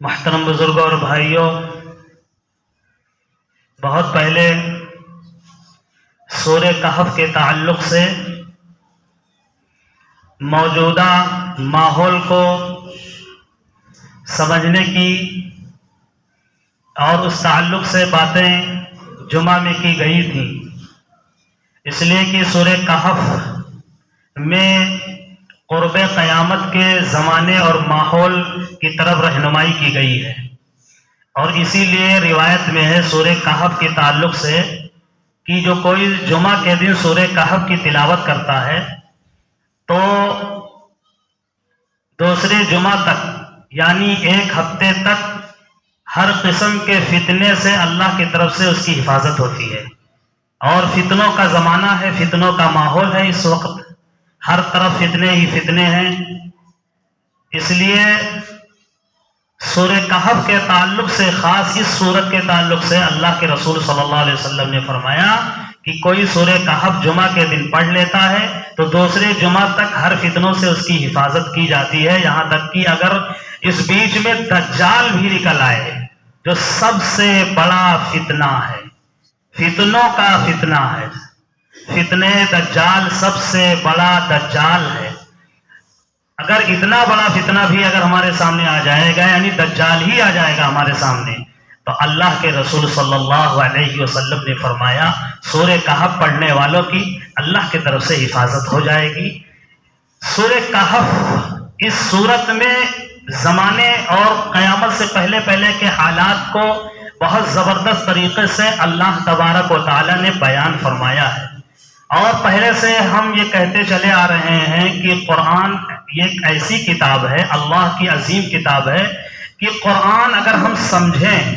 محترم بزرگوں اور بھائیوں، بہت پہلے سورہ کہف کے تعلق سے موجودہ ماحول کو سمجھنے کی اور اس تعلق سے باتیں جمعہ میں کی گئی تھیں، اس لیے کہ سورہ کہف میں قرب قیامت کے زمانے اور ماحول کی طرف رہنمائی کی گئی ہے، اور اسی لیے روایت میں ہے سورہ کہف کے تعلق سے کہ جو کوئی جمعہ کے دن سورہ کہف کی تلاوت کرتا ہے تو دوسرے جمعہ تک یعنی ایک ہفتے تک ہر قسم کے فتنے سے اللہ کی طرف سے اس کی حفاظت ہوتی ہے، اور فتنوں کا زمانہ ہے، فتنوں کا ماحول ہے، اس وقت ہر طرف فتنے ہی فتنے ہیں۔ اس لیے سورہ کہف کے تعلق سے، خاص اس سورت کے تعلق سے اللہ کے رسول صلی اللہ علیہ وسلم نے فرمایا کہ کوئی سورہ کہف جمعہ کے دن پڑھ لیتا ہے تو دوسرے جمعہ تک ہر فتنوں سے اس کی حفاظت کی جاتی ہے، یہاں تک کہ اگر اس بیچ میں دجال بھی نکل آئے جو سب سے بڑا فتنہ ہے، فتنوں کا فتنہ ہے، فتنے دجال سب سے بڑا دجال ہے، اگر اتنا بڑا فتنہ بھی اگر ہمارے سامنے آ جائے گا، یعنی دجال ہی آ جائے گا ہمارے سامنے، تو اللہ کے رسول صلی اللہ علیہ وسلم نے فرمایا سورہ کہف پڑھنے والوں کی اللہ کی طرف سے حفاظت ہو جائے گی۔ سورہ کہف اس صورت میں زمانے اور قیامت سے پہلے کے حالات کو بہت زبردست طریقے سے اللہ تبارک و تعالی نے بیان فرمایا ہے، اور پہلے سے ہم یہ کہتے چلے آ رہے ہیں کہ قرآن یہ ایک ایسی کتاب ہے، اللہ کی عظیم کتاب ہے کہ قرآن اگر ہم سمجھیں،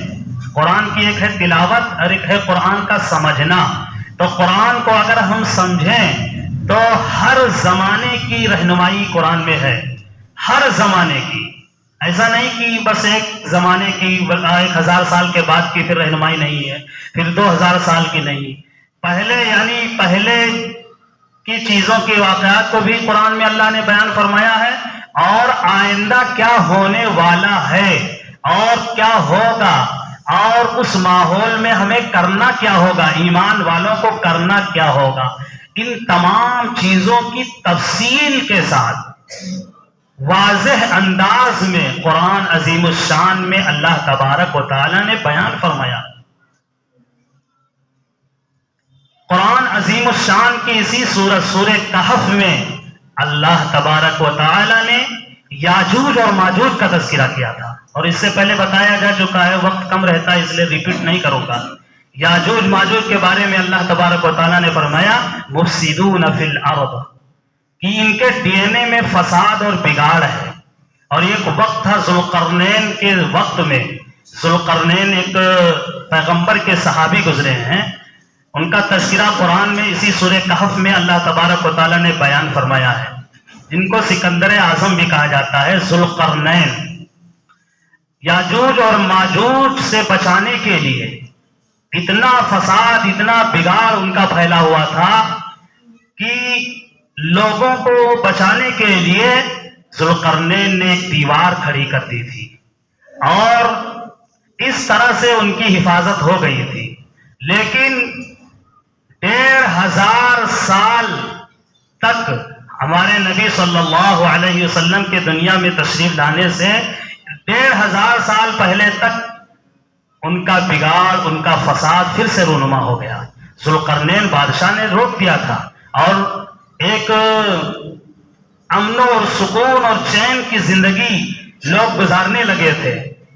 قرآن کی ایک ہے تلاوت اور ایک ہے قرآن کا سمجھنا، تو قرآن کو اگر ہم سمجھیں تو ہر زمانے کی رہنمائی قرآن میں ہے، ہر زمانے کی، ایسا نہیں کہ بس ایک زمانے کی 1000 سال کے بعد کی پھر رہنمائی نہیں ہے، پھر 2000 سال کی نہیں، پہلے کی چیزوں کے واقعات کو بھی قرآن میں اللہ نے بیان فرمایا ہے، اور آئندہ کیا ہونے والا ہے اور کیا ہوگا، اور اس ماحول میں ہمیں کرنا کیا ہوگا، ایمان والوں کو کرنا کیا ہوگا، ان تمام چیزوں کی تفصیل کے ساتھ واضح انداز میں قرآن عظیم الشان میں اللہ تبارک و تعالی نے بیان فرمایا۔ قرآن عظیم الشان کی اسی سورہ کہف میں اللہ تبارک و تعالی نے یاجوج اور ماجوج کا تذکرہ کیا تھا، اور اس سے پہلے بتایا جا چکا ہے، وقت کم رہتا ہے اس لیے ریپیٹ نہیں کروں گا۔ یاجوج ماجوج کے بارے میں اللہ تبارک و تعالی نے فرمایا مفسدون فی الارض، کہ ان کے ڈی این اے میں فساد اور بگاڑ ہے، اور ایک وقت تھا ذوالقرنین کے وقت میں، ذوالقرنین ایک پیغمبر کے صحابی گزرے ہیں، ان کا تذکرہ قرآن میں اسی سورہ کہف میں اللہ تبارک و تعالی نے بیان فرمایا ہے، جن کو سکندر اعظم بھی کہا جاتا ہے، ذوالقرنین۔ یاجوج اور ماجوج سے بچانے کے لیے اتنا فساد، اتنا بگاڑ ان کا پھیلا ہوا تھا کہ لوگوں کو بچانے کے لیے ذوالقرنین نے ایک دیوار کھڑی کر دی تھی، اور اس طرح سے ان کی حفاظت ہو گئی تھی، لیکن 1500 سال تک ہمارے نبی صلی اللہ علیہ وسلم کے دنیا میں تشریف لانے سے 1500 سال پہلے تک ان کا بگاڑ، ان کا فساد پھر سے رونما ہو گیا۔ ذوالقرنین بادشاہ نے روک دیا تھا، اور ایک امن اور سکون اور چین کی زندگی لوگ گزارنے لگے تھے،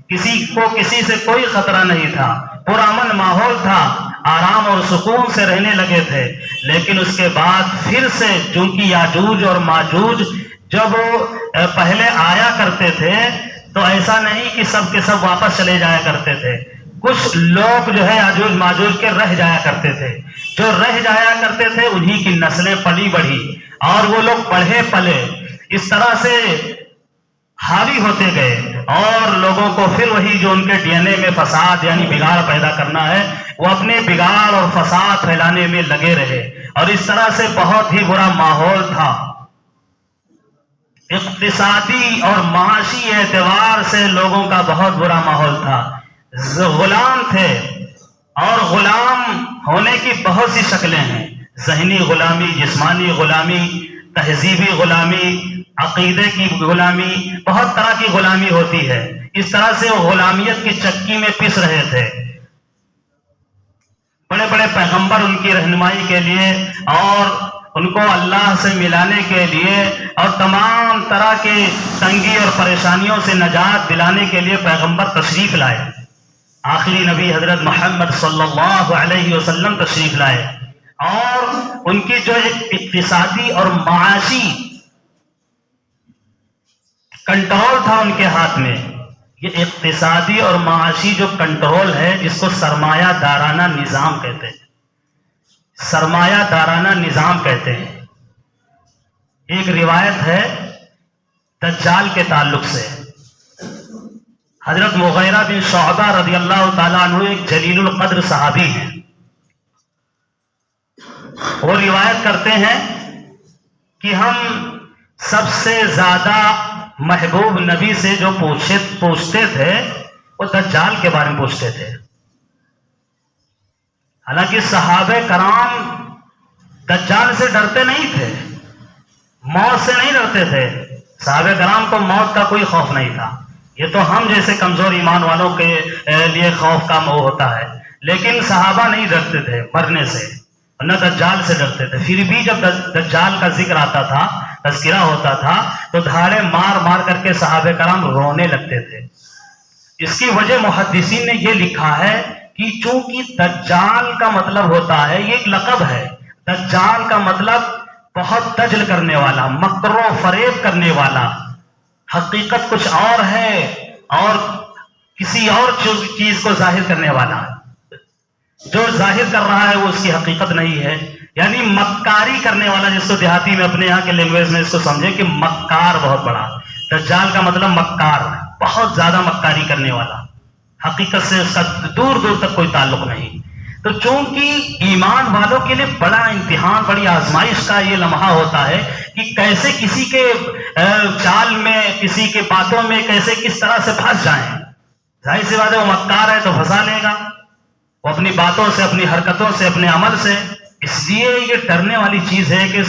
کسی کو کسی سے کوئی خطرہ نہیں تھا، پرامن ماحول تھا، آرام اور سکون سے رہنے لگے تھے، لیکن اس کے بعد پھر سے چونکہ یاجوج اور ماجوج جب پہلے آیا کرتے تھے تو ایسا نہیں کہ سب کے سب واپس چلے جایا کرتے تھے، کچھ لوگ جو ہے یاجوج ماجوج کے رہ جایا کرتے تھے، جو رہ جایا کرتے تھے انہی کی نسلیں پلی بڑھی، اور وہ لوگ بڑھے پلے، اس طرح سے حاوی ہوتے گئے، اور لوگوں کو پھر وہی جو ان کے ڈی این اے میں فساد یعنی بگاڑ پیدا کرنا ہے، وہ اپنے بگاڑ اور فساد پھیلانے میں لگے رہے، اور اس طرح سے بہت ہی برا ماحول تھا۔ اقتصادی اور معاشی اعتبار سے لوگوں کا بہت برا ماحول تھا، غلام تھے، اور غلام ہونے کی بہت سی شکلیں ہیں، ذہنی غلامی، جسمانی غلامی، تہذیبی غلامی، عقیدے کی غلامی، بہت طرح کی غلامی ہوتی ہے۔ اس طرح سے وہ غلامیت کی چکی میں پس رہے تھے۔ بڑے بڑے پیغمبر ان کی رہنمائی کے لیے اور ان کو اللہ سے ملانے کے لیے اور تمام طرح کی تنگی اور پریشانیوں سے نجات دلانے کے لیے پیغمبر تشریف لائے۔ آخری نبی حضرت محمد صلی اللہ علیہ وسلم تشریف لائے، اور ان کی جو اقتصادی اور معاشی کنٹرول تھا ان کے ہاتھ میں، یہ اقتصادی اور معاشی جو کنٹرول ہے، جس کو سرمایہ دارانہ نظام کہتے ہیں، سرمایہ دارانہ نظام کہتے ہیں۔ ایک روایت ہے دجال کے تعلق سے، حضرت مغیرہ بن شعبہ رضی اللہ تعالیٰ عنہ ایک جلیل القدر صحابی ہیں، وہ روایت کرتے ہیں کہ ہم سب سے زیادہ محبوب نبی سے جو پوچھتے تھے وہ دجال کے بارے میں پوچھتے تھے۔ حالانکہ صحابہ کرام دجال سے ڈرتے نہیں تھے، موت سے نہیں ڈرتے تھے، صحابہ کرام کو موت کا کوئی خوف نہیں تھا۔ یہ تو ہم جیسے کمزور ایمان والوں کے لیے خوف کا موہ ہوتا ہے، لیکن صحابہ نہیں ڈرتے تھے مرنے سے، نہ دجال سے ڈرتے تھے۔ پھر بھی جب دجال کا ذکر آتا تھا، تذکرہ ہوتا تھا، تو دھاڑے مار مار کر کے صحابہ کرام رونے لگتے تھے۔ اس کی وجہ محدثین نے یہ لکھا ہے کہ چونکہ دجال کا مطلب ہوتا ہے، یہ ایک لقب ہے، دجال کا مطلب بہت دجل کرنے والا، مکر و فریب کرنے والا، حقیقت کچھ اور ہے اور کسی اور چیز کو ظاہر کرنے والا، جو ظاہر کر رہا ہے وہ اس کی حقیقت نہیں ہے، یعنی مکاری کرنے والا، جس کو دیہاتی میں اپنے یہاں کے لینگویج میں اس کو سمجھے کہ مکار بہت بڑا۔ دجال کا مطلب مکار، بہت زیادہ مکاری کرنے والا، حقیقت سے اس کا دور دور تک کوئی تعلق نہیں۔ تو چونکہ ایمان والوں کے لیے بڑا امتحان، بڑی آزمائش کا یہ لمحہ ہوتا ہے کہ کیسے کسی کے چال میں، کسی کے باتوں میں کیسے کس طرح سے پھنس جائیں۔ ظاہر سی بات ہے وہ مکار ہے تو پھنسا لے گا، وہ اپنی باتوں سے، اپنی حرکتوں سے، اپنے عمل سے۔ اس لیے یہ ڈرنے والی چیز ہے کہ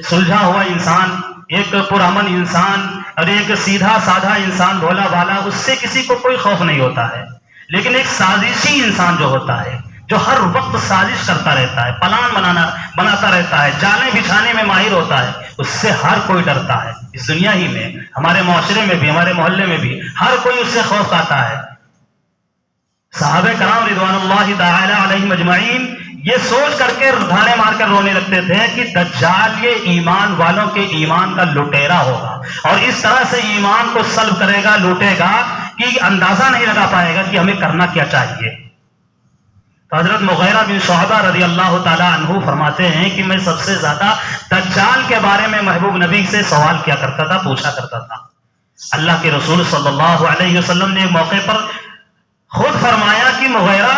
سلجھا ہوا انسان، ایک پرامن انسان اور ایک سیدھا سادھا انسان، بھولا بھالا، اس سے کسی کو کوئی خوف نہیں ہوتا ہے، لیکن ایک سازشی انسان جو ہوتا ہے، جو ہر وقت سازش کرتا رہتا ہے، پلان بناتا رہتا ہے، جالیں بچھانے میں ماہر ہوتا ہے، اس سے ہر کوئی ڈرتا ہے۔ اس دنیا ہی میں، ہمارے معاشرے میں بھی، ہمارے محلے میں بھی ہر کوئی اس سے خوف کھاتا ہے۔ صحابہ کرام رضوان اللہ تعالی علیہم اجمعین یہ سوچ کر کے دھاڑے مار کر رونے لگتے تھے کہ دجال یہ ایمان والوں کے ایمان کا لٹیرا ہوگا، اور اس طرح سے ایمان کو سلب کرے گا، لوٹے گا کہ اندازہ نہیں لگا پائے گا کہ ہمیں کرنا کیا چاہیے۔ تو حضرت مغیرہ بن شعبہ رضی اللہ تعالی عنہ فرماتے ہیں کہ میں سب سے زیادہ دجال کے بارے میں محبوب نبی سے سوال کیا کرتا تھا، پوچھا کرتا تھا۔ اللہ کے رسول صلی اللہ علیہ وسلم نے ایک موقع پر خود فرمایا کہ مغیرہ،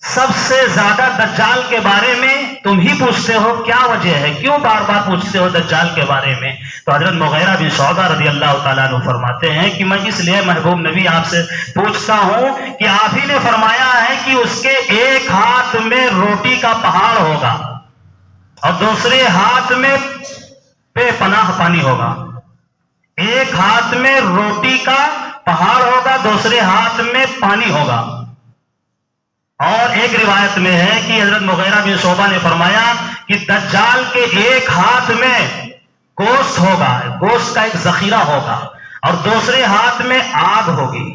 سب سے زیادہ دجال کے بارے میں تم ہی پوچھتے ہو، کیا وجہ ہے، کیوں بار بار پوچھتے ہو دجال کے بارے میں؟ تو حضرت مغیرہ بن شعبہ رضی اللہ تعالیٰ عنہ فرماتے ہیں کہ میں اس لیے محبوب نبی آپ سے پوچھتا ہوں کہ آپ ہی نے فرمایا ہے کہ اس کے ایک ہاتھ میں روٹی کا پہاڑ ہوگا اور دوسرے ہاتھ میں بے پناہ پانی ہوگا۔ ایک ہاتھ میں روٹی کا پہاڑ ہوگا، دوسرے ہاتھ میں پانی ہوگا۔ اور ایک روایت میں ہے کہ حضرت مغیرہ بن شعبہ نے فرمایا کہ دجال کے ایک ہاتھ میں گوشت ہوگا، گوشت کا ایک ذخیرہ ہوگا، اور دوسرے ہاتھ میں آگ ہوگی۔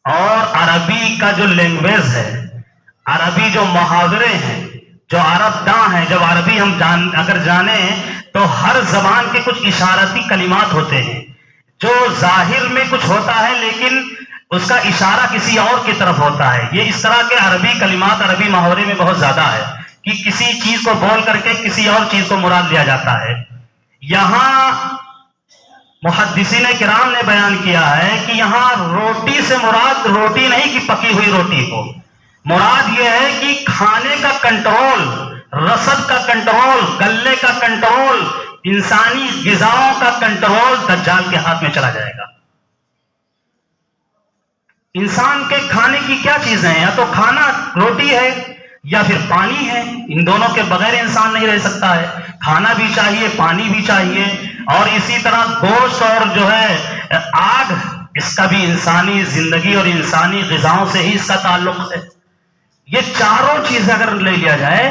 اور عربی کا جو لینگویج ہے، عربی جو محاورے ہیں، جو عرب داں ہیں، جب عربی ہم اگر جانیں تو ہر زبان کے کچھ اشارتی کلمات ہوتے ہیں، جو ظاہر میں کچھ ہوتا ہے لیکن اس کا اشارہ کسی اور کی طرف ہوتا ہے۔ یہ اس طرح کے عربی کلمات عربی محاورے میں بہت زیادہ ہے کہ کسی چیز کو بول کر کے کسی اور چیز کو مراد لیا جاتا ہے۔ یہاں محدثین کرام نے بیان کیا ہے کہ یہاں روٹی سے مراد روٹی نہیں کہ پکی ہوئی روٹی کو، مراد یہ ہے کہ کھانے کا کنٹرول، رسد کا کنٹرول، گلے کا کنٹرول، انسانی غذاؤں کا کنٹرول دجال کے ہاتھ میں چلا جائے گا۔ انسان کے کھانے کی کیا چیزیں ہیں؟ یا تو کھانا روٹی ہے یا پھر پانی ہے، ان دونوں کے بغیر انسان نہیں رہ سکتا ہے۔ کھانا بھی چاہیے، پانی بھی چاہیے، اور اسی طرح گوشت اور جو ہے آگ، اس کا بھی انسانی زندگی اور انسانی غذاؤں سے ہی اس کا تعلق ہے۔ یہ چاروں چیزیں اگر لے لیا جائے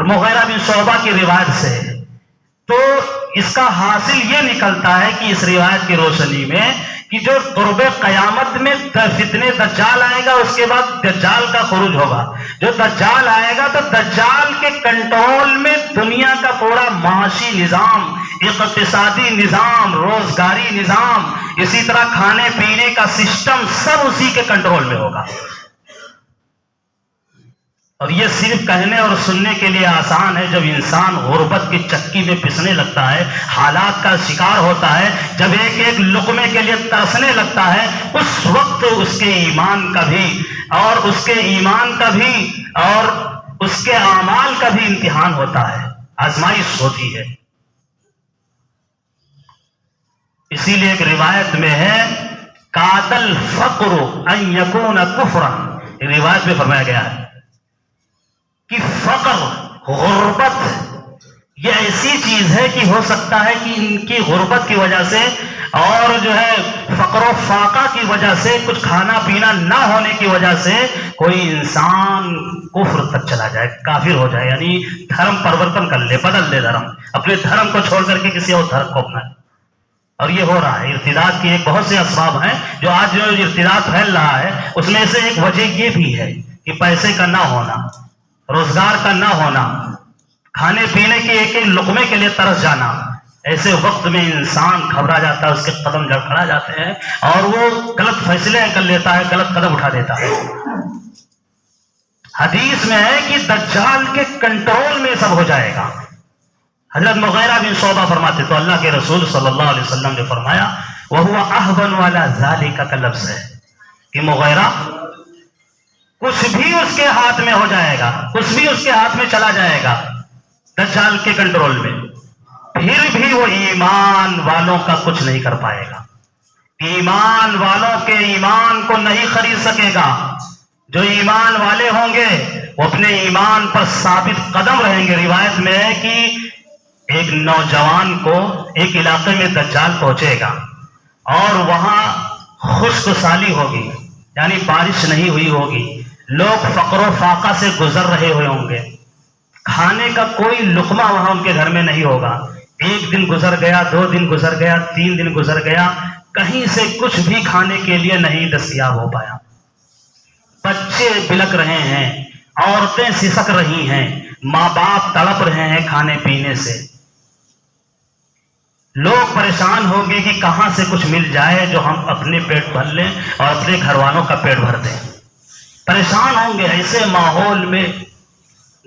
مغیرہ بن شعبہ کی روایت سے، تو اس کا حاصل یہ نکلتا ہے کہ اس روایت کی روشنی میں کہ جو قرب قیامت میں فتنے دجال آئے گا، اس کے بعد دجال کا خروج ہوگا۔ جو دجال آئے گا تو دجال کے کنٹرول میں دنیا کا پورا معاشی نظام، اقتصادی نظام، روزگاری نظام، اسی طرح کھانے پینے کا سسٹم سب اسی کے کنٹرول میں ہوگا۔ اور یہ صرف کہنے اور سننے کے لیے آسان ہے، جب انسان غربت کی چکی میں پسنے لگتا ہے، حالات کا شکار ہوتا ہے، جب ایک ایک لقمے کے لیے ترسنے لگتا ہے، اس وقت اس کے ایمان کا بھی اور اس کے اعمال کا بھی امتحان ہوتا ہے، آزمائش ہوتی ہے۔ اسی لیے ایک روایت میں ہے کاد الفقر ان یکون کفرا، روایت میں فرمایا گیا ہے کہ فقر، غربت یہ ایسی چیز ہے کہ ہو سکتا ہے کہ ان کی غربت کی وجہ سے اور جو ہے فقر و فاقہ کی وجہ سے، کچھ کھانا پینا نہ ہونے کی وجہ سے کوئی انسان کفر تک چلا جائے، کافر ہو جائے، یعنی دھرم پرورتن کر لے، بدل لے دھرم، اپنے دھرم کو چھوڑ کر کے کسی اور دھرم کو اپنائے۔ اور یہ ہو رہا ہے۔ ارتداد کی ایک بہت سے اسباب ہیں جو آج جو ارتداد پھیل رہا ہے، اس میں سے ایک وجہ یہ بھی ہے کہ پیسے کا نہ ہونا، روزگار کا نہ ہونا، کھانے پینے کے ایک ایک لقمے کے لیے ترس جانا۔ ایسے وقت میں انسان گھبرا جاتا ہے، اس کے قدم جھڑکھڑا جاتے ہیں اور وہ غلط فیصلے کر لیتا ہے، غلط قدم اٹھا دیتا ہے۔ حدیث میں ہے کہ دجال کے کنٹرول میں سب ہو جائے گا۔ حضرت مغیرہ بن شعبہ فرماتے تو اللہ کے رسول صلی اللہ علیہ وسلم نے فرمایا وَهُوَ أَهْبَنُ عَلَى ذَلِكَ کا لفظ ہے کہ مغیرہ کچھ بھی اس کے ہاتھ میں ہو جائے گا، کچھ بھی اس کے ہاتھ میں چلا جائے گا دجال کے کنٹرول میں، پھر بھی وہ ایمان والوں کا کچھ نہیں کر پائے گا، ایمان والوں کے ایمان کو نہیں خرید سکے گا۔ جو ایمان والے ہوں گے وہ اپنے ایمان پر ثابت قدم رہیں گے۔ روایت میں ہے کہ ایک نوجوان کو ایک علاقے میں دجال پہنچے گا اور وہاں خشک سالی ہوگی، یعنی بارش نہیں ہوئی ہوگی، لوگ فقر و فاقہ سے گزر رہے ہوئے ہوں گے، کھانے کا کوئی لقمہ وہاں ان کے گھر میں نہیں ہوگا۔ ایک دن گزر گیا، 2 دن گزر گیا، 3 دن گزر گیا، کہیں سے کچھ بھی کھانے کے لیے نہیں دستیاب ہو پایا۔ بچے بلک رہے ہیں، عورتیں سسک رہی ہیں، ماں باپ تڑپ رہے ہیں کھانے پینے سے۔ لوگ پریشان ہوں گے کہ کہاں سے کچھ مل جائے جو ہم اپنے پیٹ بھر لیں اور اپنے گھر والوں کا پیٹ بھر دیں۔ پریشان ہوں گے۔ ایسے ماحول میں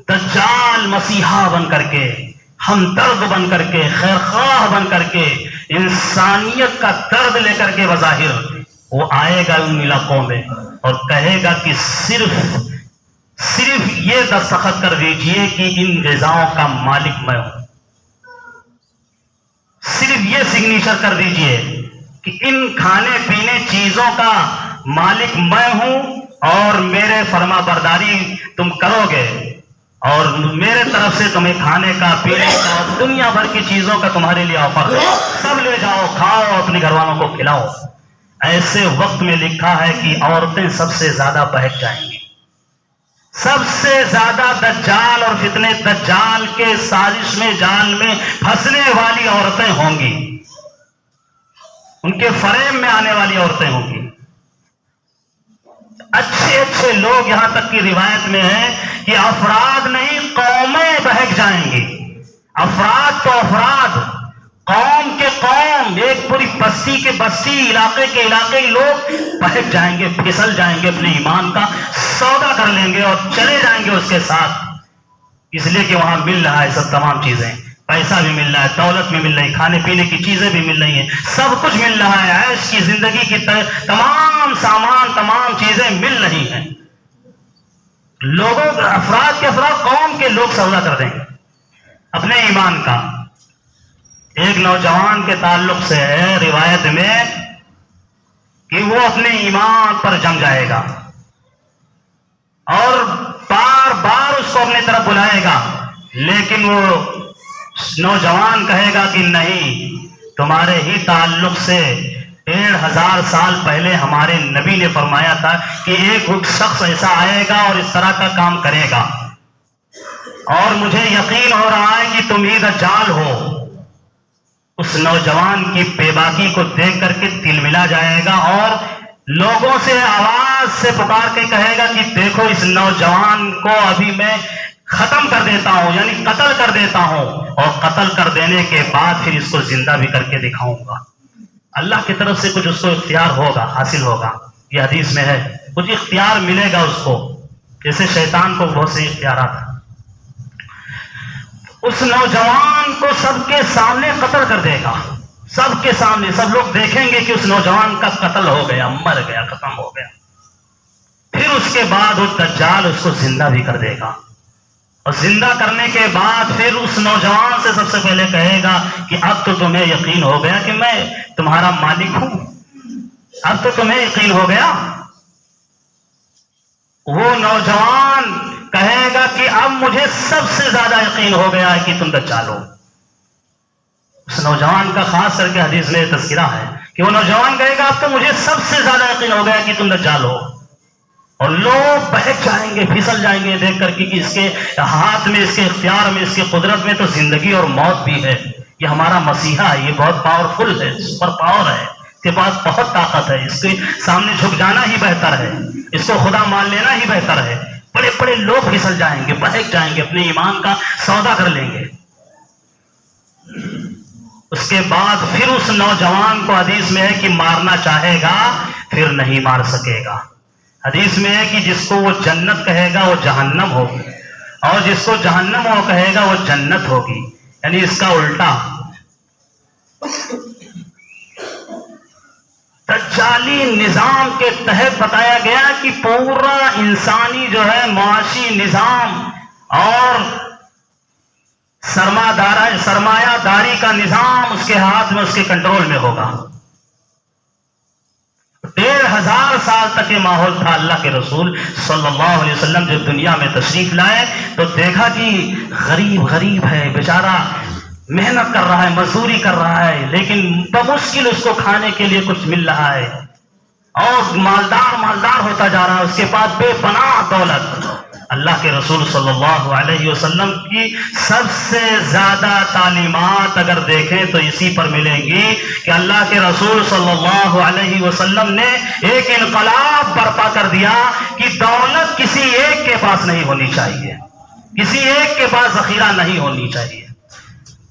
دجال مسیحا بن کر کے، ہمدرد بن کر کے، خیرخواہ بن کر کے، انسانیت کا درد لے کر کے بظاہر وہ آئے گا ان علاقوں میں اور کہے گا کہ صرف یہ دستخط کر دیجئے کہ ان غذاؤں کا مالک میں ہوں، صرف یہ سگنیچر کر دیجئے کہ ان کھانے پینے چیزوں کا مالک میں ہوں اور میرے فرما برداری تم کرو گے اور میرے طرف سے تمہیں کھانے کا، پینے کا اور دنیا بھر کی چیزوں کا تمہارے لیے آفر ہے، سب لے جاؤ، کھاؤ، اپنے گھر والوں کو کھلاؤ۔ ایسے وقت میں لکھا ہے کہ عورتیں سب سے زیادہ بہک جائیں گی، سب سے زیادہ دجال اور فتنے دجال کے سازش میں، جال میں پھنسنے والی عورتیں ہوں گی، ان کے فریم میں آنے والی عورتیں ہوں گی۔ اچھے اچھے لوگ، یہاں تک کی روایت میں ہے کہ افراد نہیں قومیں بہک جائیں گی، افراد تو افراد، قوم کے قوم، ایک پوری بستی کے بستی، علاقے کے علاقے لوگ بہک جائیں گے، پھسل جائیں گے، اپنے ایمان کا سودا کر لیں گے اور چلے جائیں گے اس کے ساتھ، اس لیے کہ وہاں مل رہا ہے سب تمام چیزیں، پیسہ بھی مل رہا ہے، دولت بھی مل رہی، کھانے پینے کی چیزیں بھی مل رہی ہیں، سب کچھ مل رہا ہے، عیش کی زندگی کی تمام سامان، تمام چیزیں مل رہی ہیں۔ لوگوں، افراد کے افراد، قوم کے لوگ سودا کر دیں گے اپنے ایمان کا۔ ایک نوجوان کے تعلق سے ہے روایت میں کہ وہ اپنے ایمان پر جم جائے گا اور بار بار اس کو اپنی طرف بلائے گا، لیکن وہ نوجوان کہے گا کہ نہیں، تمہارے ہی تعلق سے 1500 سال پہلے ہمارے نبی نے فرمایا تھا کہ ایک شخص ایسا آئے گا اور اس طرح کا کام کرے گا، اور مجھے یقین ہو رہا ہے کہ تم ہی دجال ہو۔ اس نوجوان کی بے باکی کو دیکھ کر کے دل ملا جائے گا اور لوگوں سے آواز سے پکار کے کہے گا کہ دیکھو اس نوجوان کو ابھی میں ختم کر دیتا ہوں، یعنی قتل کر دیتا ہوں، اور قتل کر دینے کے بعد پھر اس کو زندہ بھی کر کے دکھاؤں گا۔ اللہ کی طرف سے کچھ اس کو اختیار ہوگا، حاصل ہوگا، یہ حدیث میں ہے، کچھ اختیار ملے گا اس کو، جیسے شیطان کو بہت سے اختیارات ہیں۔ اس نوجوان کو سب کے سامنے قتل کر دے گا، سب کے سامنے، سب لوگ دیکھیں گے کہ اس نوجوان کا قتل ہو گیا، مر گیا، ختم ہو گیا۔ پھر اس کے بعد وہ دجال اس کو زندہ بھی کر دے گا، اور زندہ کرنے کے بعد پھر اس نوجوان سے سب سے پہلے کہے گا کہ اب تو تمہیں یقین ہو گیا کہ میں تمہارا مالک ہوں، اب تو تمہیں یقین ہو گیا۔ وہ نوجوان کہے گا کہ اب مجھے سب سے زیادہ یقین ہو گیا ہے کہ تم دجال ہو۔ اس نوجوان کا خاص کر کے حدیث میں تذکرہ ہے کہ وہ نوجوان کہے گا اب تو مجھے سب سے زیادہ یقین ہو گیا کہ تم دجال ہو، اور لوگ بہک جائیں گے، پھسل جائیں گے دیکھ کر کے کہ اس کے ہاتھ میں، اس کے اختیار میں، اس کی قدرت میں تو زندگی اور موت بھی ہے، یہ ہمارا مسیحا ہے، یہ بہت پاورفل ہے، سپر پاور ہے، اس کے پاس بہت طاقت ہے، اس کے سامنے جھک جانا ہی بہتر ہے، اس کو خدا مان لینا ہی بہتر ہے۔ بڑے بڑے لوگ پھسل جائیں گے، بہک جائیں گے، اپنے ایمان کا سودا کر لیں گے۔ اس کے بعد پھر اس نوجوان کو حدیث میں ہے کہ مارنا چاہے گا پھر نہیں مار سکے گا۔ حدیث میں ہے کہ جس کو وہ جنت کہے گا وہ جہنم ہوگی، اور جس کو جہنم وہ کہے گا وہ جنت ہوگی، یعنی اس کا الٹا۔ دجالی نظام کے تحت بتایا گیا کہ پورا انسانی جو ہے معاشی نظام اور سرمایہ داری کا نظام اس کے ہاتھ میں، اس کے کنٹرول میں ہوگا۔ 1500 سال تک یہ ماحول تھا۔ اللہ کے رسول صلی اللہ علیہ وسلم جب دنیا میں تشریف لائے تو دیکھا کہ غریب ہے بیچارہ، محنت کر رہا ہے، مزدوری کر رہا ہے، لیکن بمشکل اس کو کھانے کے لیے کچھ مل رہا ہے، اور مالدار ہوتا جا رہا ہے، اس کے پاس بے پناہ دولت۔ اللہ کے رسول صلی اللہ علیہ وسلم کی سب سے زیادہ تعلیمات اگر دیکھیں تو اسی پر ملیں گی کہ اللہ کے رسول صلی اللہ علیہ وسلم نے ایک انقلاب برپا کر دیا کہ دولت کسی ایک کے پاس نہیں ہونی چاہیے، کسی ایک کے پاس ذخیرہ نہیں ہونی چاہیے،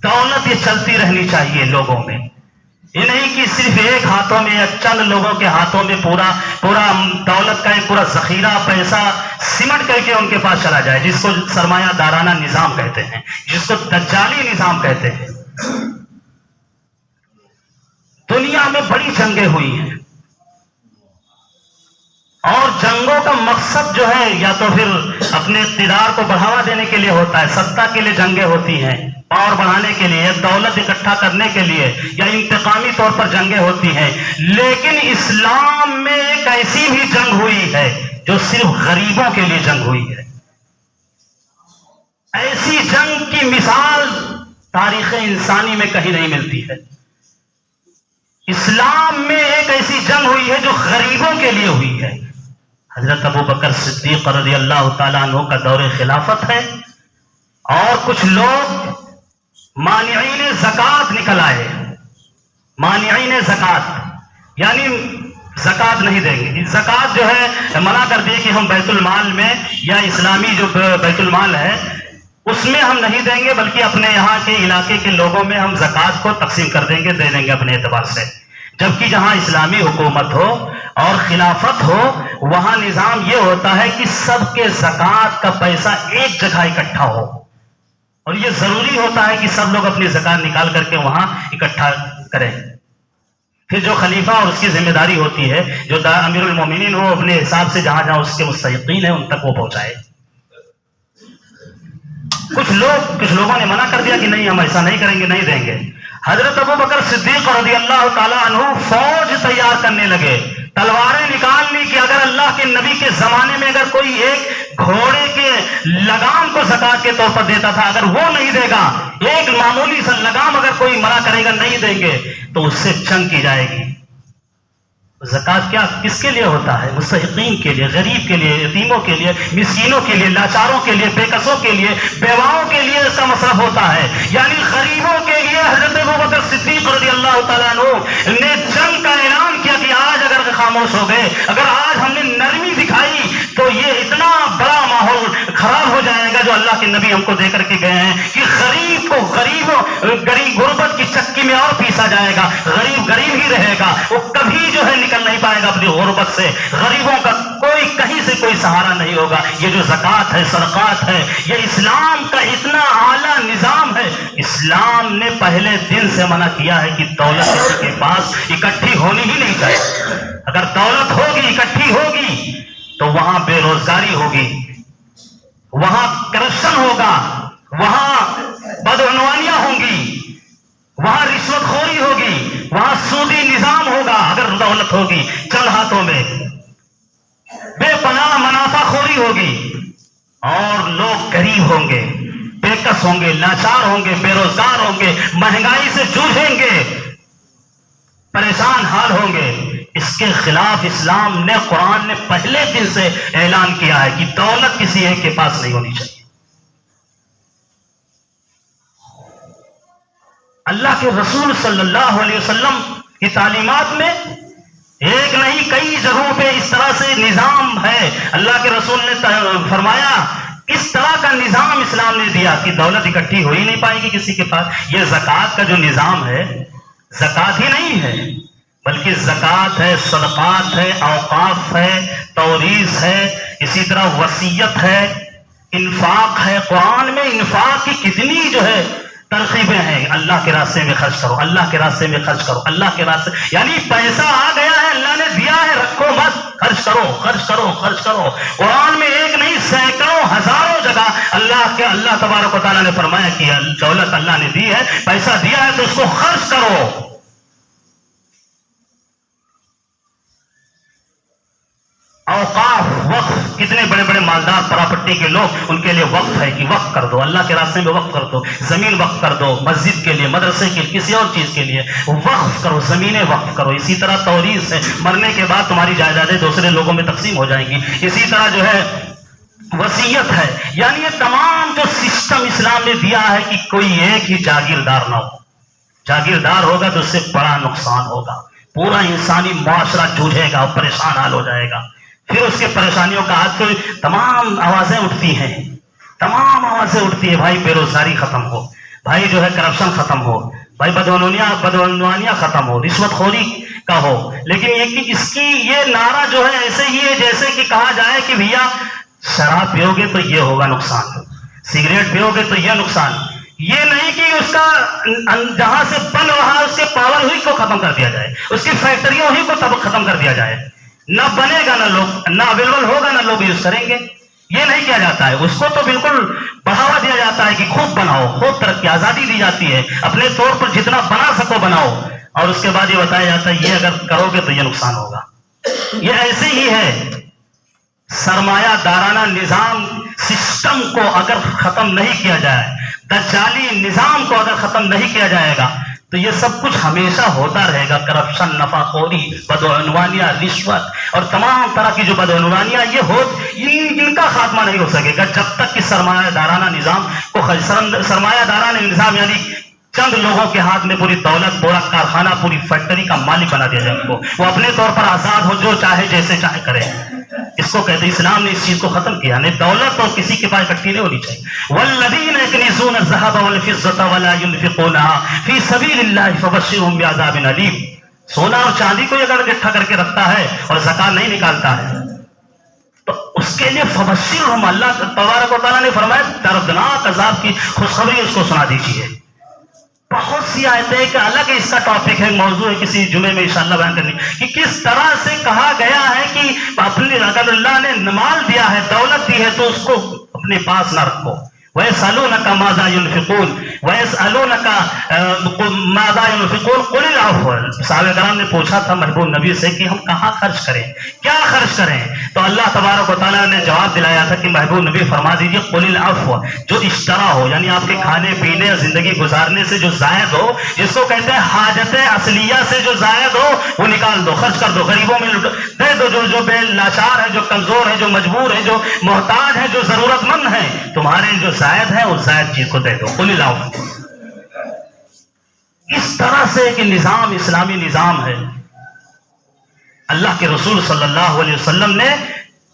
دولت یہ چلتی رہنی چاہیے لوگوں میں، یہ نہیں کہ صرف ایک ہاتھوں میں یا چند لوگوں کے ہاتھوں میں پورا دولت کا ایک پورا ذخیرہ پیسہ سمٹ کر کے ان کے پاس چلا جائے، جس کو سرمایہ دارانہ نظام کہتے ہیں، جس کو دجالی نظام کہتے ہیں۔ دنیا میں بڑی جنگیں ہوئی ہیں، اور جنگوں کا مقصد جو ہے یا تو پھر اپنے اقتدار کو بڑھاوا دینے کے لیے ہوتا ہے، سطح کے لیے جنگیں ہوتی ہیں، پاور بڑھانے کے لیے، دولت اکٹھا کرنے کے لیے، یا انتقامی طور پر جنگیں ہوتی ہیں۔ لیکن اسلام میں ایک ایسی بھی جنگ ہوئی ہے جو صرف غریبوں کے لیے جنگ ہوئی ہے۔ ایسی جنگ کی مثال تاریخ انسانی میں کہیں نہیں ملتی ہے۔ اسلام میں ایک ایسی جنگ ہوئی ہے جو غریبوں کے لیے ہوئی ہے۔ حضرت ابو بکر صدیق رضی اللہ تعالیٰ عنہ کا دور خلافت ہے، اور کچھ لوگ مانعین زکوٰۃ نکل آئے، مانعین زکوٰۃ یعنی زکوٰۃ نہیں دیں گے، زکوٰۃ جو ہے منع کر دیے کہ ہم بیت المال میں یا اسلامی جو بیت المال ہے اس میں ہم نہیں دیں گے، بلکہ اپنے یہاں کے علاقے کے لوگوں میں ہم زکوٰۃ کو تقسیم کر دیں گے، دے دیں گے اپنے اعتبار سے۔ جبکہ جہاں اسلامی حکومت ہو اور خلافت ہو وہاں نظام یہ ہوتا ہے کہ سب کے زکوٰۃ کا پیسہ ایک جگہ اکٹھا ہو، اور یہ ضروری ہوتا ہے کہ سب لوگ اپنی زکوٰۃ نکال کر کے وہاں اکٹھا کریں۔ پھر جو خلیفہ اور اس کی ذمہ داری ہوتی ہے، جو امیر المومنین وہ اپنے حساب سے جہاں جہاں اس کے مستحقین ہیں ان تک وہ پہنچائے۔ کچھ لوگوں نے منع کر دیا کہ نہیں ہم ایسا نہیں کریں گے، نہیں دیں گے۔ حضرت ابو بکر صدیق رضی اللہ تعالیٰ عنہ فوج تیار کرنے لگے، تلواریں نکال لی کہ اگر اللہ کے نبی کے زمانے میں اگر کوئی ایک گھوڑے کے لگام کو زکات کے طور پر دیتا تھا، اگر وہ نہیں دے گا، ایک معمولی سا لگام اگر کوئی منع کرے گا نہیں دیں گے تو اس سے جنگ کی جائے گی۔ زکات کیا کس کے لیے ہوتا ہے؟ مستحقین کے لیے، غریب کے لیے، یتیموں کے لیے، مسکینوں کے لیے، لاچاروں کے لیے، بے کسوں کے لیے، بیواؤں کے لیے اس کا مصرف ہوتا ہے، یعنی غریبوں کے لیے۔ حضرت ابوبکر صدیق رضی اللہ تعالیٰ عنہ نے جنگ کا اعلان کیا کہ آج اگر خاموش ہو گئے، اگر آج ہم نے نرمی دکھائی تو یہ اتنا بڑا ماحول خراب ہو جائے گا جو اللہ کے نبی ہم کو دے کر کے گئے ہیں کہ غریب کو غریب غربت کی چکی میں اور پیسا جائے گا، غریب غریب ہی رہے گا، وہ کبھی جو ہے نکل نہیں پائے گا اپنی غربت سے، غریبوں کا کوئی کہیں سے کوئی سہارا نہیں ہوگا۔ یہ جو زکات ہے، صدقات ہے، یہ اسلام کا اتنا اعلیٰ نظام ہے۔ اسلام نے پہلے دن سے منع کیا ہے کہ دولت کسی کے پاس اکٹھی ہونی ہی نہیں چاہیے۔ اگر دولت ہوگی، اکٹھی ہوگی تو وہاں بے روزگاری ہوگی، وہاں کرپشن ہوگا، وہاں بدعنوانیاں ہوں گی، وہاں رشوت خوری ہوگی، وہاں سودی نظام ہوگا۔ اگر دولت ہوگی چند ہاتھوں میں، بے پناہ منافع خوری ہوگی، اور لوگ غریب ہوں گے، بے کس ہوں گے، لاچار ہوں گے، بے روزگار ہوں گے، مہنگائی سے جوجھیں گے، پریشان حال ہوں گے۔ اس کے خلاف اسلام نے، قرآن نے پہلے دن سے اعلان کیا ہے کہ دولت کسی ایک کے پاس نہیں ہونی چاہیے۔ اللہ کے رسول صلی اللہ علیہ وسلم کی تعلیمات میں ایک نہیں کئی جگہوں پہ اس طرح سے نظام ہے۔ اللہ کے رسول نے فرمایا اس طرح کا نظام اسلام نے دیا کہ دولت اکٹھی ہو ہی نہیں پائے گی کسی کے پاس۔ یہ زکوٰۃ کا جو نظام ہے، زکوٰۃ ہی نہیں ہے بلکہ زکوٰۃ ہے، صدقات ہے، اوقاف ہے، توریث ہے، اسی طرح وصیت ہے، انفاق ہے۔ قرآن میں انفاق کی کتنی جو ہے ترغیبیں ہیں، اللہ کے راستے میں خرچ کرو، اللہ کے راستے میں خرچ کرو، اللہ کے راستے، یعنی پیسہ آ گیا ہے، اللہ نے دیا ہے، رکھو مت، خرچ کرو، خرچ کرو، خرچ کرو۔ قرآن میں ایک نہیں سینکڑوں ہزاروں جگہ اللہ تبارک و تعالیٰ نے فرمایا کہ دولت اللہ نے دی ہے، پیسہ دیا ہے تو اس کو خرچ کرو۔ اوقاف، وقف، کتنے بڑے بڑے مالدار پراپرٹی کے لوگ، ان کے لیے وقف ہے کہ وقف کر دو، اللہ کے راستے میں وقف کر دو، زمین وقف کر دو، مسجد کے لیے، مدرسے کے لیے، کسی اور چیز کے لیے وقف کرو، زمینیں وقف کرو۔ اسی طرح توریث ہے، مرنے کے بعد تمہاری جائیدادیں دوسرے لوگوں میں تقسیم ہو جائیں گی۔ اسی طرح جو ہے وصیت ہے، یعنی یہ تمام جو سسٹم اسلام نے دیا ہے کہ کوئی ایک ہی جاگیردار نہ ہو۔ جاگیردار ہوگا تو اس سے بڑا نقصان ہوگا، پورا انسانی معاشرہ جوجھے گا اور پریشان حال ہو جائے گا۔ پھر اس کے پریشانیوں کا آج تو تمام آوازیں اٹھتی ہیں، تمام آوازیں اٹھتی ہیں، بھائی بے روزگاری ختم ہو، بھائی جو ہے کرپشن ختم ہو، بھائی بدعنوانیاں ختم ہو، رشوت خوری کا ہو۔ لیکن یہ کہ اس کی یہ نعرہ جو ہے ایسے ہی ہے جیسے کہ کہا جائے کہ بھیا شراب پیو گے تو یہ ہوگا نقصان، سگریٹ پیو گے تو یہ نقصان۔ یہ نہیں کہ اس کا جہاں سے بن رہا اس کے پاور ہی کو ختم کر دیا جائے، اس کی فیکٹریوں ہی کو ختم کر دیا جائے، نہ بنے گا، نہ لوگ، نہ اویلیبل ہوگا، نہ لوگ یوز کریں گے۔ یہ نہیں کیا جاتا ہے، اس کو تو بالکل بڑھاوا دیا جاتا ہے کہ خوب بناؤ، خوب ترقی، آزادی دی جاتی ہے، اپنے طور پر جتنا بنا سکو بناؤ، اور اس کے بعد یہ بتایا جاتا ہے یہ اگر کرو گے تو یہ نقصان ہوگا۔ یہ ایسے ہی ہے، سرمایہ دارانہ نظام سسٹم کو اگر ختم نہیں کیا جائے، دجالی نظام کو اگر ختم نہیں کیا جائے گا تو یہ سب کچھ ہمیشہ ہوتا رہے گا۔ کرپشن، نفع خوری، بدعنوانیاں، رشوت اور تمام طرح کی جو بدعنوانیاں ان کا خاتمہ نہیں ہو سکے گا جب تک کہ سرمایہ دارانہ نظام کو، سرمایہ دارانہ نظام یعنی چند لوگوں کے ہاتھ میں پوری دولت، پورا کارخانہ، پوری فیکٹری کا مالک بنا دیا جائے، وہ اپنے طور پر آزاد ہو، جو چاہے جیسے چاہے کرے۔ اس کو کہتے ہیں، اسلام نے اس چیز کو ختم کیا، نہیں دولت اور کسی کے پاس اکٹھی نہیں ہونی چاہیے۔ والذین یکنزون الذهب والفضة ولا ينفقونها في سبيل الله فبشرهم بعذاب أليم۔ سونا اور چاندی کو اگر اکٹھا کر کے رکھتا ہے اور زکات نہیں نکالتا ہے تو اس کے لیے فبشرهم، اللہ تبارک و تعالیٰ نے فرمایا دردناک عذاب کی خوشخبری اس کو سنا دیجیے۔ بہت سی آیتیں، ایک الگ اس کا ٹاپک ہے، موضوع ہے کسی جمعے میں انشاءاللہ بیان کرنی، کہ کس طرح سے کہا گیا ہے کہ اپنے اگر اللہ نے مال دیا ہے، دولت دی ہے تو اس کو اپنے پاس نہ رکھو۔ وَيَسْأَلُونَكَ مَاذَا يُنْفِقُونَ، وَيَسْأَلُونَكَ مَاذَا يُنْفِقُونَ قُلِ الْعَفْوَ. صحابہ کرام نے پوچھا تھا محبوب نبی سے کہ ہم کہاں خرچ کریں, کیا خرچ کریں؟ تو اللہ تبارک و تعالیٰ نے جواب دلایا تھا کہ محبوب نبی فرما دیجئے قُلِ الْعَفْوَ, جو اشترا ہو, یعنی آپ کے کھانے پینے اور زندگی گزارنے سے جو زائد ہو, جس کو کہتے ہیں حاجت اصلیہ سے جو زائد ہو, وہ نکال دو, خرچ کر دو, غریبوں میں دے دو, جو بے لاچار ہے, جو کمزور ہے, جو مجبور ہے, جو محتاج ہے, جو ضرورت مند ہے, تمہارے جو زائد ہے اس زائد چیز کو دے دو. قُلِ الْعَفْوَ. اس طرح سے کہ نظام اسلامی نظام ہے. اللہ کے رسول صلی اللہ علیہ وسلم نے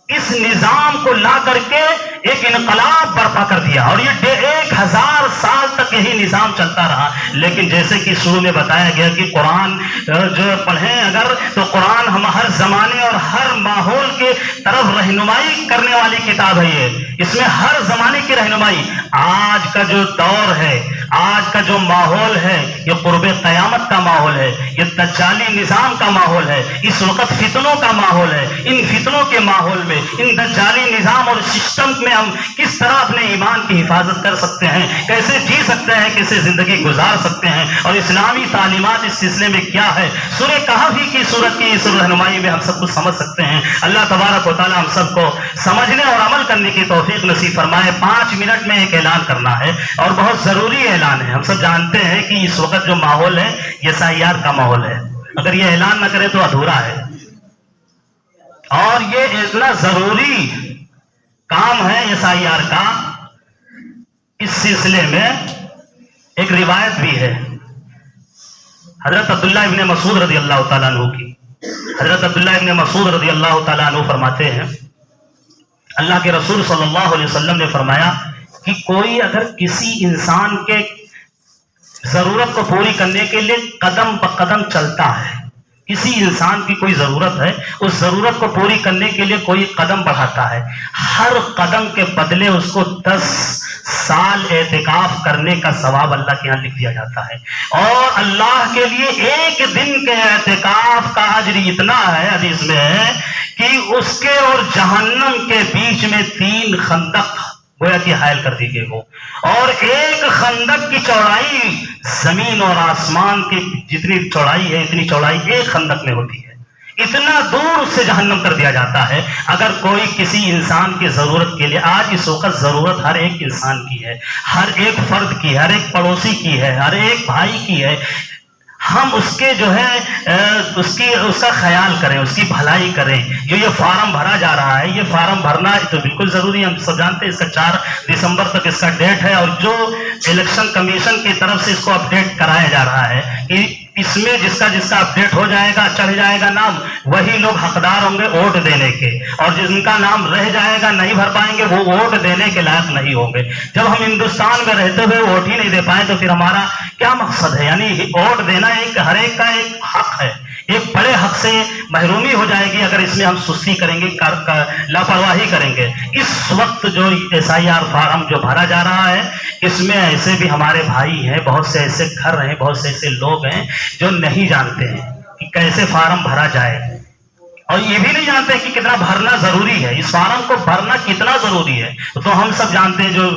اس نظام کو لا کر کے ایک انقلاب برپا کر دیا, اور یہ 1000 سال تک یہی نظام چلتا رہا. لیکن جیسے کہ شروع میں بتایا گیا کہ قرآن جو پڑھیں اگر, تو قرآن ہم ہر زمانے اور ہر ماحول کے طرف رہنمائی کرنے والی کتاب ہے. اس میں ہر زمانے کی رہنمائی. آج کا جو دور ہے, آج کا جو ماحول ہے, یہ قرب قیامت کا ماحول ہے, یہ دجالی نظام کا ماحول ہے, اس وقت فتنوں کا ماحول ہے. ان فتنوں کے ماحول میں, ان دجالی نظام اور سسٹم میں ہم کس طرح اپنے ایمان کی حفاظت کر سکتے ہیں, کیسے جی سکتے ہیں, کیسے زندگی گزار سکتے ہیں, اور اسلامی تعلیمات اس سلسلے میں کیا ہے. سورہ کہف کی صورت کی اس رہنمائی میں ہم سب کچھ سمجھ سکتے ہیں. اللہ تبارک و تعالی ہم سب کو سمجھنے اور عمل کرنے کی توفیق نصیب فرمائے. 5 منٹ میں ایک اعلان کرنا ہے, اور بہت ضروری اعلان ہے. ہم سب جانتے ہیں کہ اس وقت جو ماحول ہے یہ سیار کا ماحول ہے. اگر یہ اعلان نہ کرے تو ادھورا ہے, اور یہ اتنا ضروری کام ہے SIR کا. اس سلسلے میں ایک روایت بھی ہے حضرت عبداللہ ابن مسعود رضی اللہ تعالیٰ عنہ کی. حضرت عبداللہ ابن مسعود رضی اللہ تعالیٰ عنہ فرماتے ہیں, اللہ کے رسول صلی اللہ علیہ وسلم نے فرمایا کہ کوئی اگر کسی انسان کے ضرورت کو پوری کرنے کے لیے قدم بقدم چلتا ہے, کسی انسان کی کوئی ضرورت ہے, اس ضرورت کو پوری کرنے کے لیے کوئی قدم بڑھاتا ہے, ہر قدم کے بدلے اس کو 10 سال اعتکاف کرنے کا ثواب اللہ کے یہاں لکھ دیا جاتا ہے. اور اللہ کے لیے ایک دن کے اعتکاف کا اجر اتنا ہے, حدیث میں ہے, کہ اس کے اور جہنم کے بیچ میں 3 خندق گویا کہ حائل کر دی گئی ہو, اور ایک خندق کی چوڑائی زمین اور آسمان کی جتنی چوڑائی ہے اتنی چوڑائی ایک خندق میں ہوتی ہے. اتنا دور اس سے جہنم کر دیا جاتا ہے. اگر کوئی کسی انسان کی ضرورت کے لیے, آج اس وقت ضرورت ہر ایک انسان کی ہے, ہر ایک فرد کی, ہر ایک پڑوسی کی ہے, ہر ایک بھائی کی ہے, ہم اس کے جو ہے اس کا خیال کریں, اس کی بھلائی کریں. جو یہ فارم بھرا جا رہا ہے, یہ فارم بھرنا تو بالکل ضروری ہے, ہم سب جانتے ہیں. اس کا 4 دسمبر تک اس کا ڈیٹ ہے, اور جو الیکشن کمیشن کی طرف سے اس کو اپڈیٹ کرایا جا رہا ہے کہ اس میں جس کا اپڈیٹ ہو جائے گا, چڑھ جائے گا نام, وہی لوگ حقدار ہوں گے ووٹ دینے کے, اور جن کا نام رہ جائے گا نہیں بھر پائیں گے وہ ووٹ دینے کے لائق نہیں ہوں گے. جب ہم ہندوستان میں رہتے ہوئے ووٹ ہی نہیں دے پائیں تو پھر ہمارا کیا مقصد ہے؟ یعنی ووٹ دینا ہر ایک کا ایک حق ہے. ایک بڑے حق سے محرومی ہو جائے گی اگر اس میں ہم سستی کریں گے, لاپرواہی کریں گے. اس وقت جو SIR فارم جو بھرا جا رہا ہے, اس میں ایسے بھی ہمارے بھائی ہیں, بہت سے ایسے گھر ہیں, بہت سے ایسے لوگ ہیں جو نہیں جانتے ہیں کہ کیسے فارم بھرا جائے, اور یہ بھی نہیں جانتے کہ کتنا بھرنا ضروری ہے, اس فارم کو بھرنا کتنا ضروری ہے. تو ہم سب جانتے ہیں جو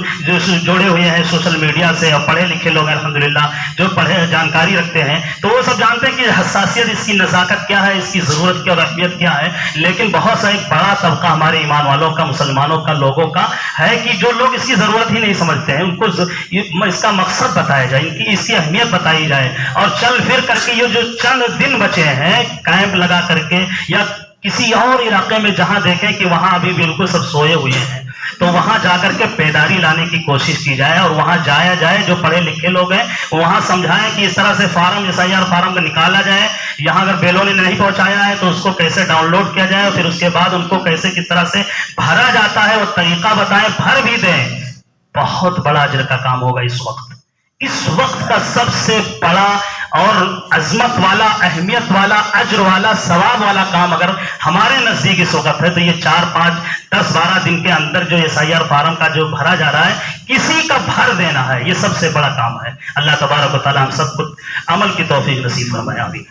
جڑے ہوئے ہیں سوشل میڈیا سے, اور پڑھے لکھے لوگ ہیں الحمدللہ, جو پڑھے جانکاری رکھتے ہیں, تو وہ سب جانتے ہیں کہ حساسیت اس کی نزاکت کیا ہے, اس کی ضرورت کی اور اہمیت کیا ہے. لیکن بہت سا ایک بڑا طبقہ ہمارے ایمان والوں کا, مسلمانوں کا, لوگوں کا ہے کہ جو لوگ اس کی ضرورت ہی نہیں سمجھتے ہیں. ان کو اس کا مقصد بتایا جائے, اس کی اہمیت بتائی جائے, اور چل پھر کر کے یہ جو چند دن بچے ہیں کیمپ لگا کر کے, یا کسی اور علاقے میں جہاں دیکھیں کہ وہاں ابھی بالکل سب سوئے ہوئے ہیں, تو وہاں جا کر کے بیداری لانے کی کوشش کی جائے, اور وہاں جایا جائے. جو پڑھے لکھے لوگ ہیں وہاں سمجھائیں کہ اس طرح سے فارم SIR فارم کا نکالا جائے. یہاں اگر بیلوں نے نہیں پہنچایا ہے تو اس کو کیسے ڈاؤن لوڈ کیا جائے, اور پھر اس کے بعد ان کو کیسے کس طرح سے بھرا جاتا ہے وہ طریقہ بتائیں, بھر بھی دیں. بہت بڑا اجر کا کام ہوگا اس وقت. اس وقت کا سب سے بڑا اور عظمت والا, اہمیت والا, اجر والا, ثواب والا کام اگر ہمارے نزدیک اس وقت ہے تو یہ 4, 5, 10, 12 دن کے اندر جو SIR فارم کا جو بھرا جا رہا ہے, کسی کا بھر دینا ہے. یہ سب سے بڑا کام ہے. اللہ تبارک و تعالی ہم سب کو عمل کی توفیق نصیب فرمائے. آمین.